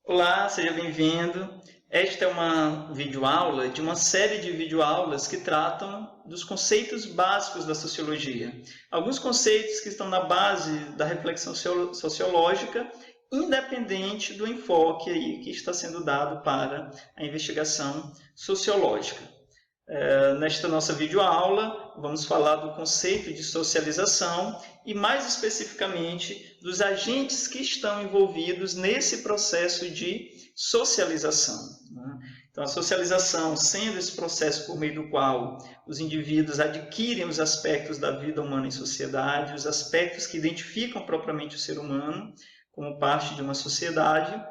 Olá, seja bem-vindo. Esta é uma videoaula de uma série de videoaulas que tratam dos conceitos básicos da sociologia. Alguns conceitos que estão na base da reflexão sociológica, independente do enfoque aí que está sendo dado para a investigação sociológica. Nesta nossa videoaula, vamos falar do conceito de socialização e, mais especificamente, dos agentes que estão envolvidos nesse processo de socialização. Então, a socialização, sendo esse processo por meio do qual os indivíduos adquirem os aspectos da vida humana em sociedade, os aspectos que identificam propriamente o ser humano como parte de uma sociedade,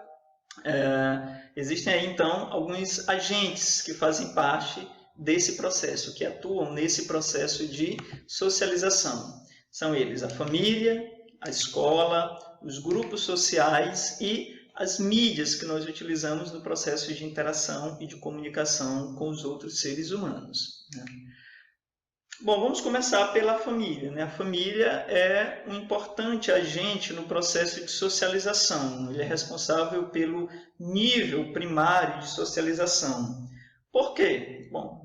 existem aí, então, alguns agentes que fazem parte desse processo, que atuam nesse processo de socialização. São eles a família, a escola, os grupos sociais e as mídias que nós utilizamos no processo de interação e de comunicação com os outros seres humanos. Bom, vamos começar pela família. A família é um importante agente no processo de socialização. Ele é responsável pelo nível primário de socialização. Por quê? Bom,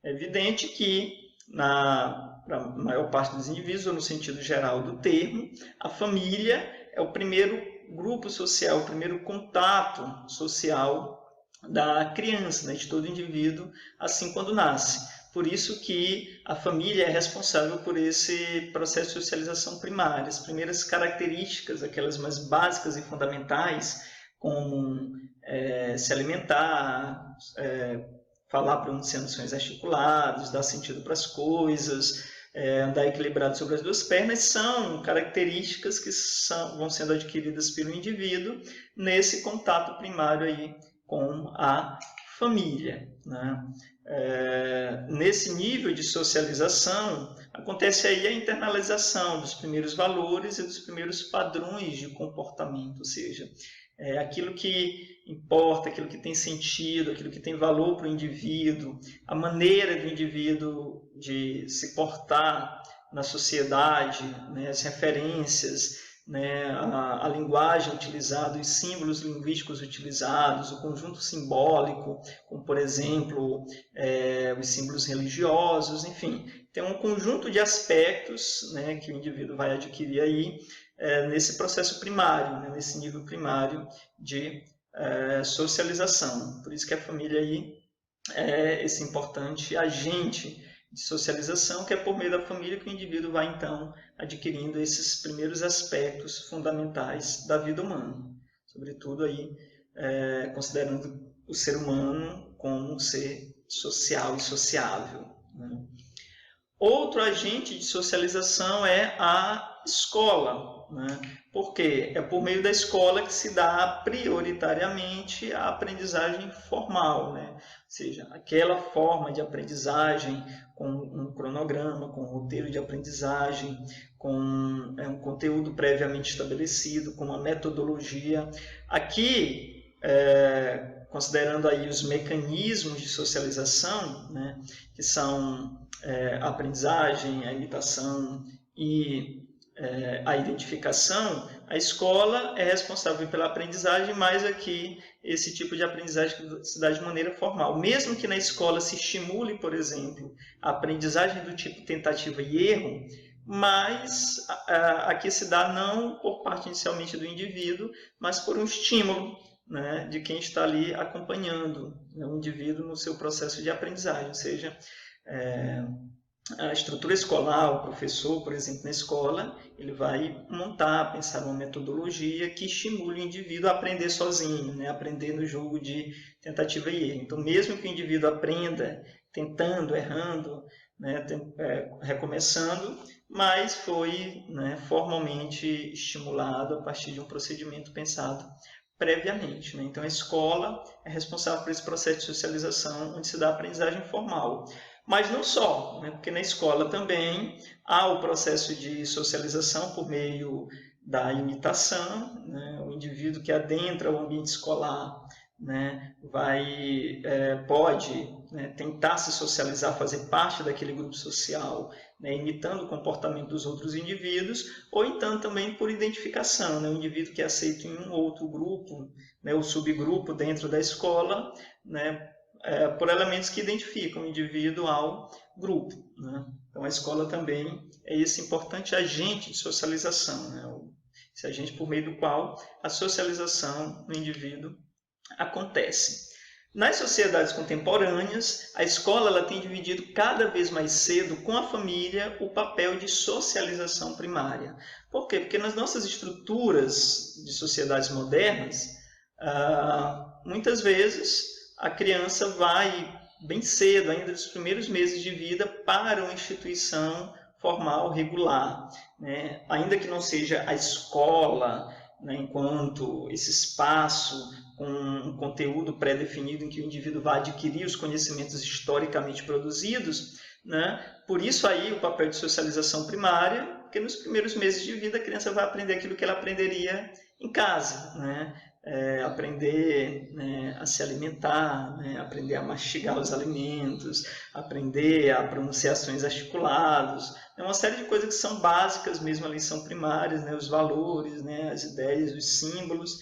é evidente que, para a maior parte dos indivíduos, ou no sentido geral do termo, a família é o primeiro grupo social, o primeiro contato social da criança, de todo indivíduo, assim quando nasce. Por isso que a família é responsável por esse processo de socialização primária. As primeiras características, aquelas mais básicas e fundamentais, como se alimentar, falar pronunciando sons articulados, dar sentido para as coisas, andar equilibrado sobre as duas pernas, são características que vão sendo adquiridas pelo indivíduo nesse contato primário aí com a família. Nesse nível de socialização, acontece aí a internalização dos primeiros valores e dos primeiros padrões de comportamento, ou seja, aquilo que importa, aquilo que tem sentido, aquilo que tem valor para o indivíduo, a maneira do indivíduo de se portar na sociedade, as referências, a linguagem utilizada, os símbolos linguísticos utilizados, o conjunto simbólico, como, por exemplo, os símbolos religiosos, enfim, tem um conjunto de aspectos que o indivíduo vai adquirir aí nesse processo primário, nesse nível primário de socialização. Por isso que a família aí é esse importante agente de socialização, que é por meio da família que o indivíduo vai, então, adquirindo esses primeiros aspectos fundamentais da vida humana. Sobretudo aí, considerando o ser humano como um ser social e sociável. Outro agente de socialização é a escola. Porque é por meio da escola que se dá prioritariamente a aprendizagem formal, ou seja, aquela forma de aprendizagem com um cronograma, com um roteiro de aprendizagem, com um conteúdo previamente estabelecido, com uma metodologia. Aqui, considerando aí os mecanismos de socialização, que são a aprendizagem, a imitação e a identificação, a escola é responsável pela aprendizagem, mas aqui esse tipo de aprendizagem se dá de maneira formal. Mesmo que na escola se estimule, por exemplo, a aprendizagem do tipo tentativa e erro, mas aqui se dá não por parte inicialmente do indivíduo, mas por um estímulo de quem está ali acompanhando o indivíduo no seu processo de aprendizagem, ou seja, a estrutura escolar, o professor, por exemplo, na escola, ele vai montar, pensar uma metodologia que estimule o indivíduo a aprender sozinho, aprender no jogo de tentativa e erro. Então, mesmo que o indivíduo aprenda tentando, errando, recomeçando, mas foi formalmente estimulado a partir de um procedimento pensado previamente. Então, a escola é responsável por esse processo de socialização, onde se dá a aprendizagem formal. Mas não só, porque na escola também há o processo de socialização por meio da imitação, o indivíduo que adentra o ambiente escolar pode tentar se socializar, fazer parte daquele grupo social, né, imitando o comportamento dos outros indivíduos, ou então também por identificação, né, um indivíduo que é aceito em um outro grupo, né, ou subgrupo dentro da escola, né, por elementos que identificam o indivíduo ao grupo, né? Então a escola também é esse importante agente de socialização, né, esse agente por meio do qual a socialização no indivíduo acontece. Nas sociedades contemporâneas, a escola ela tem dividido cada vez mais cedo com a família o papel de socialização primária. Por quê? Porque nas nossas estruturas de sociedades modernas, muitas vezes a criança vai bem cedo, ainda nos primeiros meses de vida, para uma instituição formal regular, né? Ainda que não seja a escola, né, enquanto esse espaço com um conteúdo pré-definido em que o indivíduo vai adquirir os conhecimentos historicamente produzidos, né? Por isso aí o papel de socialização primária, porque nos primeiros meses de vida a criança vai aprender aquilo que ela aprenderia em casa, né? Aprender, né, a se alimentar, né, aprender a mastigar os alimentos, aprender a pronunciações articuladas, uma série de coisas que são básicas mesmo ali, são primárias, né, os valores, né, as ideias, os símbolos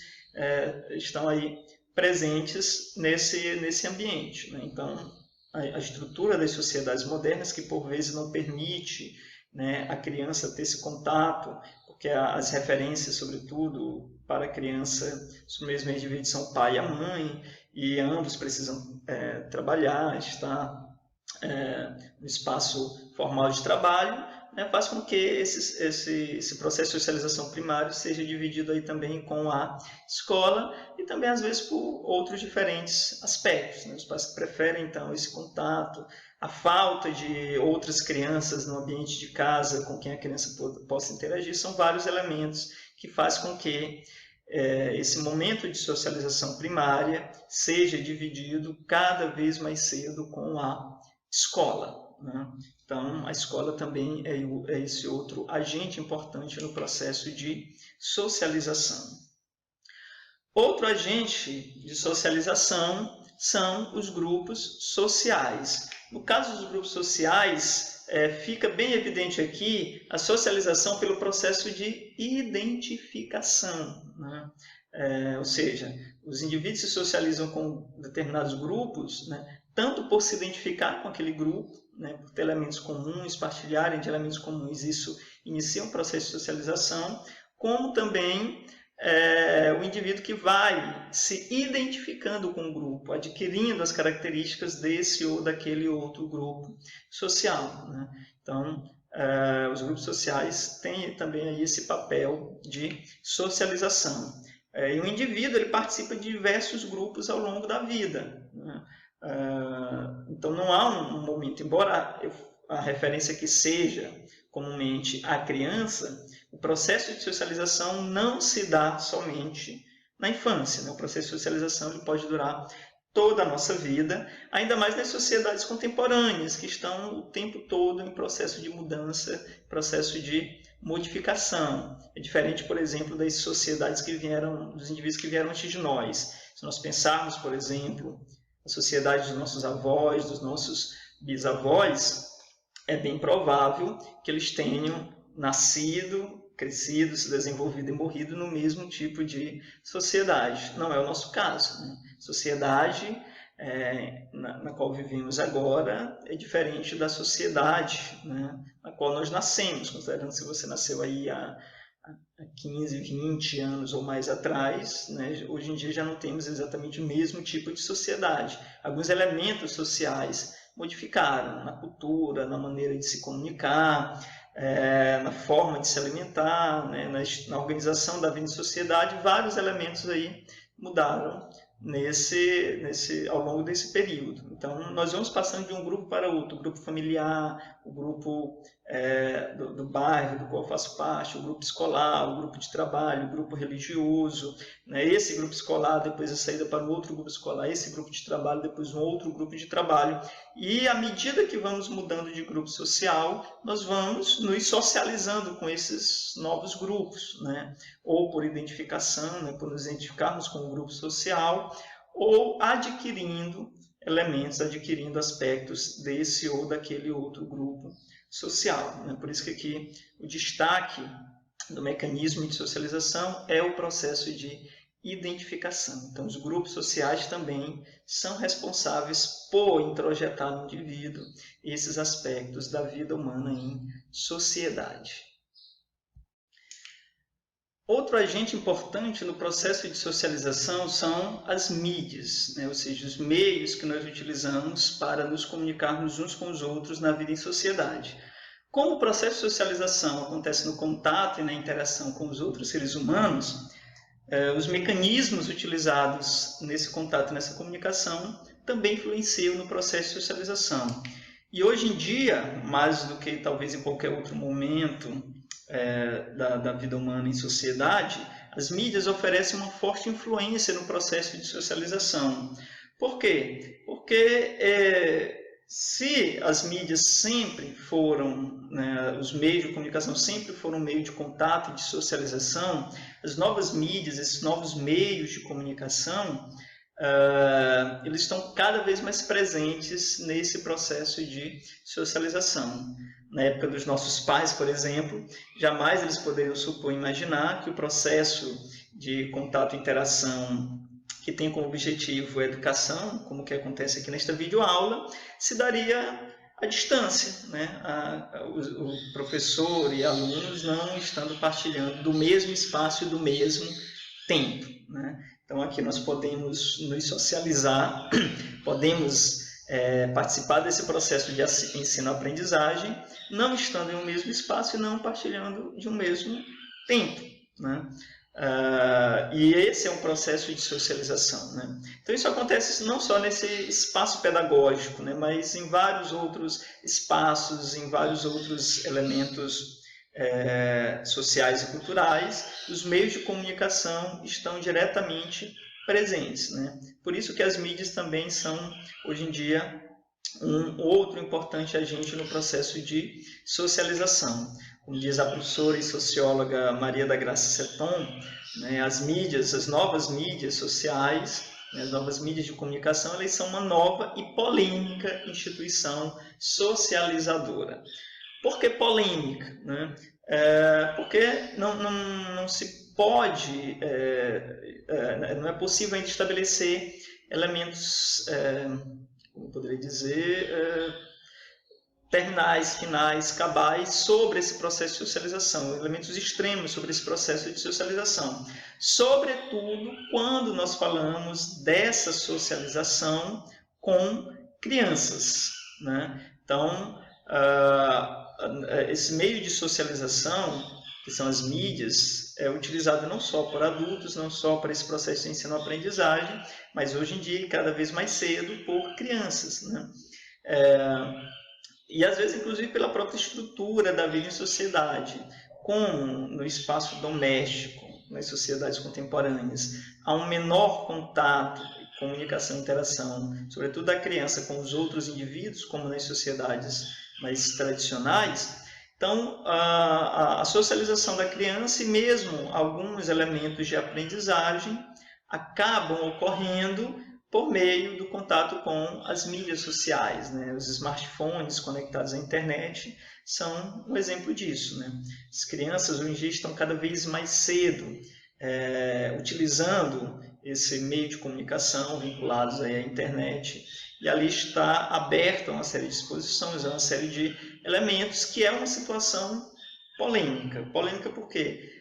estão aí presentes nesse ambiente, né? Então, a estrutura das sociedades modernas, que por vezes não permite, né, a criança ter esse contato, porque as referências, sobretudo, para a criança, os mesmos indivíduos são o pai e a mãe, e ambos precisam trabalhar, estar no espaço formal de trabalho, né, faz com que esse processo de socialização primário seja dividido aí também com a escola e também, às vezes, por outros diferentes aspectos, né? Os pais que preferem, então, esse contato, a falta de outras crianças no ambiente de casa com quem a criança possa interagir, são vários elementos que fazem com que esse momento de socialização primária seja dividido cada vez mais cedo com a escola, né? Então, a escola também é esse outro agente importante no processo de socialização. Outro agente de socialização são os grupos sociais. No caso dos grupos sociais, fica bem evidente aqui a socialização pelo processo de identificação, né? Ou seja, os indivíduos se socializam com determinados grupos, né, tanto por se identificar com aquele grupo, né, por ter elementos comuns, partilharem de elementos comuns, isso inicia um processo de socialização, como também o indivíduo que vai se identificando com o grupo, adquirindo as características desse ou daquele outro grupo social, né? Então, os grupos sociais têm também aí esse papel de socialização. E o indivíduo ele participa de diversos grupos ao longo da vida, né? Então não há um momento, embora a referência que seja comumente a criança, o processo de socialização não se dá somente na infância, né? O processo de socialização ele pode durar toda a nossa vida, ainda mais nas sociedades contemporâneas, que estão o tempo todo em processo de mudança, processo de modificação. É diferente, por exemplo, das sociedades que vieram, dos indivíduos que vieram antes de nós. Se nós pensarmos, por exemplo, a sociedade dos nossos avós, dos nossos bisavós, é bem provável que eles tenham nascido, crescido, se desenvolvido e morrido no mesmo tipo de sociedade. Não é o nosso caso, né? Sociedade na qual vivemos agora é diferente da sociedade, né, na qual nós nascemos, considerando se você nasceu aí há 15, 20 anos ou mais atrás, né, hoje em dia já não temos exatamente o mesmo tipo de sociedade. Alguns elementos sociais modificaram na cultura, na maneira de se comunicar, na forma de se alimentar, né, na organização da vida em sociedade, vários elementos aí mudaram ao longo desse período. Então, nós vamos passando de um grupo para outro, o grupo familiar, o grupo do bairro do qual eu faço parte, o grupo escolar, o grupo de trabalho, o grupo religioso, né? Esse grupo escolar, depois a saída para um outro grupo escolar, esse grupo de trabalho, depois um outro grupo de trabalho. E à medida que vamos mudando de grupo social, nós vamos nos socializando com esses novos grupos, né? Ou por identificação, né? Por nos identificarmos com o grupo social, ou adquirindo elementos, adquirindo aspectos desse ou daquele outro grupo social, né? Por isso que aqui o destaque do mecanismo de socialização é o processo de identificação. Então, os grupos sociais também são responsáveis por introjetar no indivíduo esses aspectos da vida humana em sociedade. Outro agente importante no processo de socialização são as mídias, né? Ou seja, os meios que nós utilizamos para nos comunicarmos uns com os outros na vida em sociedade. Como o processo de socialização acontece no contato e na interação com os outros seres humanos, os mecanismos utilizados nesse contato e nessa comunicação também influenciam no processo de socialização. E hoje em dia, mais do que talvez em qualquer outro momento da vida humana em sociedade, as mídias oferecem uma forte influência no processo de socialização. Por quê? Porque se as mídias sempre foram, né, os meios de comunicação sempre foram um meio de contato e de socialização, as novas mídias, esses novos meios de comunicação, eles estão cada vez mais presentes nesse processo de socialização. Na época dos nossos pais, por exemplo, jamais eles poderiam supor, imaginar que o processo de contato e interação que tem como objetivo a educação, como que acontece aqui nesta videoaula, se daria à distância, né? O professor e alunos não estando partilhando do mesmo espaço e do mesmo tempo, né? Então, aqui nós podemos nos socializar, podemos participar desse processo de ensino-aprendizagem, não estando em um mesmo espaço e não partilhando de um mesmo tempo, né? E esse é um processo de socialização, né? Então, isso acontece não só nesse espaço pedagógico, né, mas em vários outros espaços, em vários outros elementos sociais e culturais. Os meios de comunicação estão diretamente presentes, né? Por isso que as mídias também são, hoje em dia, um outro importante agente no processo de socialização. Como diz a professora e socióloga Maria da Graça Seton, né, as mídias, as novas mídias sociais, né, as novas mídias de comunicação, elas são uma nova e polêmica instituição socializadora. Por que polêmica, né? Porque não se pode, não é possível ainda estabelecer elementos, como poderia dizer, terminais, finais, cabais sobre esse processo de socialização, elementos extremos sobre esse processo de socialização. Sobretudo quando nós falamos dessa socialização com crianças, né? Então, esse meio de socialização, que são as mídias, é utilizado não só por adultos, não só para esse processo de ensino-aprendizagem, mas hoje em dia, cada vez mais cedo, por crianças, né? E às vezes, inclusive, pela própria estrutura da vida em sociedade, como no espaço doméstico, nas sociedades contemporâneas, há um menor contato, comunicação, interação, sobretudo da criança com os outros indivíduos, como nas sociedades mais tradicionais. Então, a socialização da criança e mesmo alguns elementos de aprendizagem acabam ocorrendo por meio do contato com as mídias sociais, né? Os smartphones conectados à internet são um exemplo disso, né? As crianças hoje em dia estão cada vez mais cedo utilizando esse meio de comunicação vinculados aí à internet, e ali está aberta uma série de exposições, uma série de elementos que é uma situação polêmica. Polêmica por quê?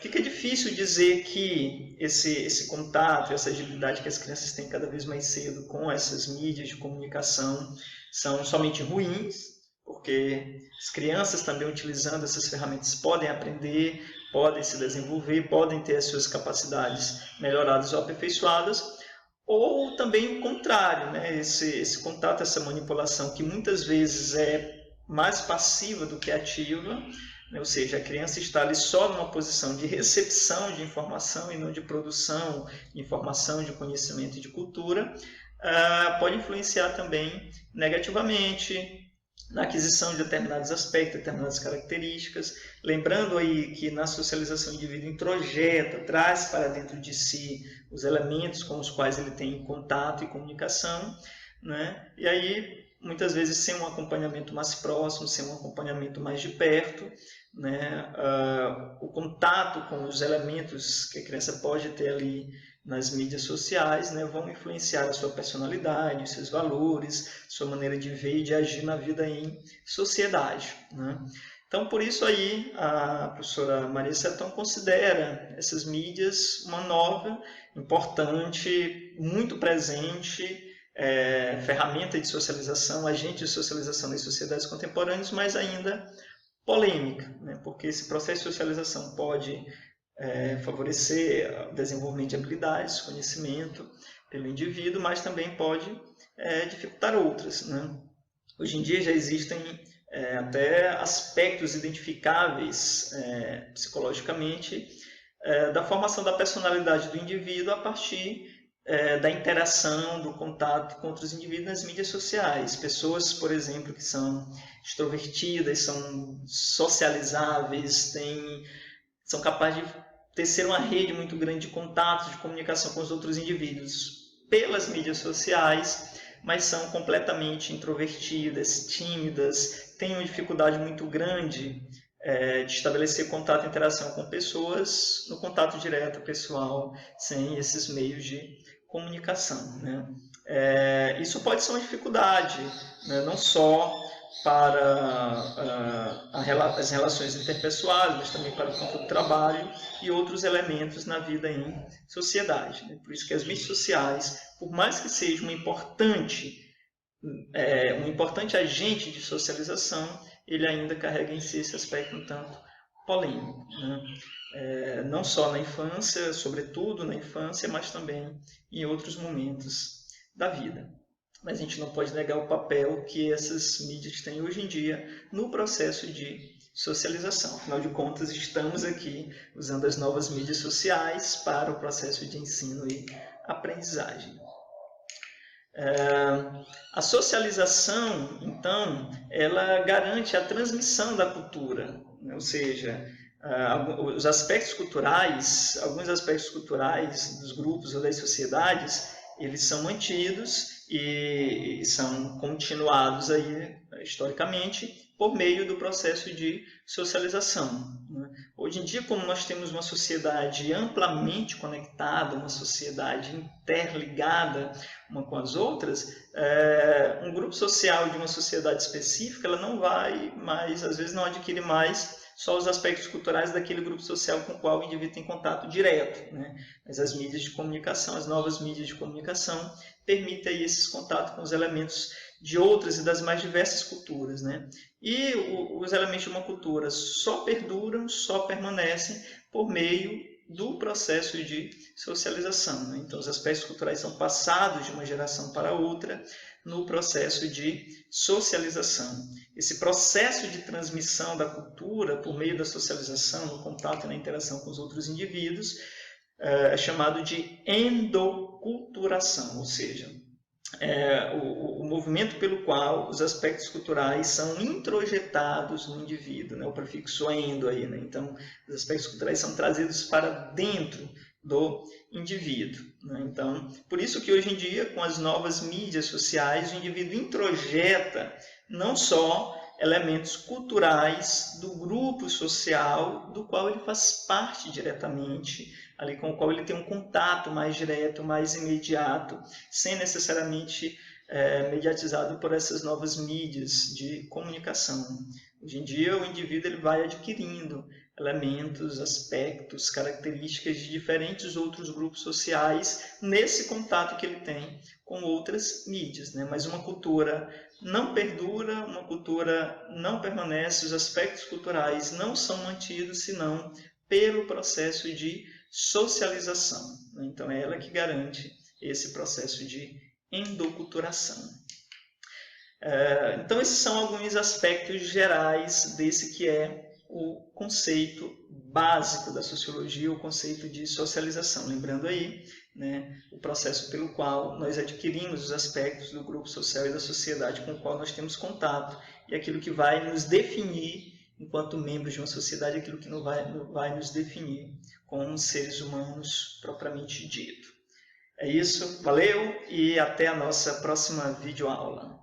Fica difícil dizer que esse contato, essa agilidade que as crianças têm cada vez mais cedo com essas mídias de comunicação são somente ruins, porque as crianças também utilizando essas ferramentas podem aprender, podem se desenvolver, podem ter as suas capacidades melhoradas ou aperfeiçoadas, ou também o contrário, né? Esse contato, essa manipulação que muitas vezes é mais passiva do que ativa, ou seja, a criança está ali só numa posição de recepção de informação e não de produção de informação, de conhecimento e de cultura, pode influenciar também negativamente na aquisição de determinados aspectos, determinadas características. Lembrando aí que na socialização o indivíduo introjeta, traz para dentro de si os elementos com os quais ele tem contato e comunicação, né? E aí muitas vezes sem um acompanhamento mais próximo, sem um acompanhamento mais de perto, né? O contato com os elementos que a criança pode ter ali nas mídias sociais, né, vão influenciar a sua personalidade, seus valores, sua maneira de ver e de agir na vida em sociedade, né? Então, por isso aí, a professora Maria Setão considera essas mídias uma nova, importante, muito presente, ferramenta de socialização, agente de socialização das sociedades contemporâneas, mas ainda polêmica, né? Porque esse processo de socialização pode favorecer o desenvolvimento de habilidades, conhecimento pelo indivíduo, mas também pode dificultar outras, né? Hoje em dia já existem até aspectos identificáveis psicologicamente da formação da personalidade do indivíduo a partir da interação, do contato com outros indivíduos nas mídias sociais. Pessoas, por exemplo, que são extrovertidas, são socializáveis, são capazes de tecer uma rede muito grande de contatos, de comunicação com os outros indivíduos pelas mídias sociais, mas são completamente introvertidas, tímidas, têm uma dificuldade muito grande de estabelecer contato e interação com pessoas no contato direto, pessoal, sem esses meios de comunicação, né? Isso pode ser uma dificuldade, né? Não só para as relações interpessoais, mas também para o campo do trabalho e outros elementos na vida em sociedade, né? Por isso que as mídias sociais, por mais que seja um importante agente de socialização, ele ainda carrega em si esse aspecto um tanto polêmico, né? Não só na infância, sobretudo na infância, mas também em outros momentos da vida. Mas a gente não pode negar o papel que essas mídias têm hoje em dia no processo de socialização. Afinal de contas, estamos aqui usando as novas mídias sociais para o processo de ensino e aprendizagem. A socialização, então, ela garante a transmissão da cultura, né? Ou seja, os aspectos culturais, alguns aspectos culturais dos grupos ou das sociedades, eles são mantidos e são continuados aí, historicamente, por meio do processo de socialização, né? Hoje em dia, como nós temos uma sociedade amplamente conectada, uma sociedade interligada uma com as outras, um grupo social de uma sociedade específica, ela não vai mais, às vezes não adquire mais só os aspectos culturais daquele grupo social com o qual o indivíduo tem contato direto, né? Mas as mídias de comunicação, as novas mídias de comunicação, permitem aí esses contatos com os elementos de outras e das mais diversas culturas, né? E os elementos de uma cultura só perduram, só permanecem por meio do processo de socialização, né? Então, os aspectos culturais são passados de uma geração para outra no processo de socialização. Esse processo de transmissão da cultura por meio da socialização, no contato e na interação com os outros indivíduos, é chamado de endoculturação, ou seja, o movimento pelo qual os aspectos culturais são introjetados no indivíduo, né? O prefixo endo aí, né? Então, os aspectos culturais são trazidos para dentro do indivíduo, né? Então, por isso que hoje em dia, com as novas mídias sociais, o indivíduo introjeta não só elementos culturais do grupo social do qual ele faz parte diretamente, ali com o qual ele tem um contato mais direto, mais imediato, sem necessariamente mediatizado por essas novas mídias de comunicação. Hoje em dia, o indivíduo ele vai adquirindo elementos, aspectos, características de diferentes outros grupos sociais nesse contato que ele tem com outras mídias, né? Mas uma cultura não perdura, uma cultura não permanece, os aspectos culturais não são mantidos senão pelo processo de socialização, né? Então é ela que garante esse processo de endoculturação. Então esses são alguns aspectos gerais desse que é o conceito básico da sociologia, o conceito de socialização. Lembrando aí, né, o processo pelo qual nós adquirimos os aspectos do grupo social e da sociedade com o qual nós temos contato e aquilo que vai nos definir enquanto membros de uma sociedade, aquilo que não vai nos definir como seres humanos propriamente dito. É isso, valeu e até a nossa próxima videoaula.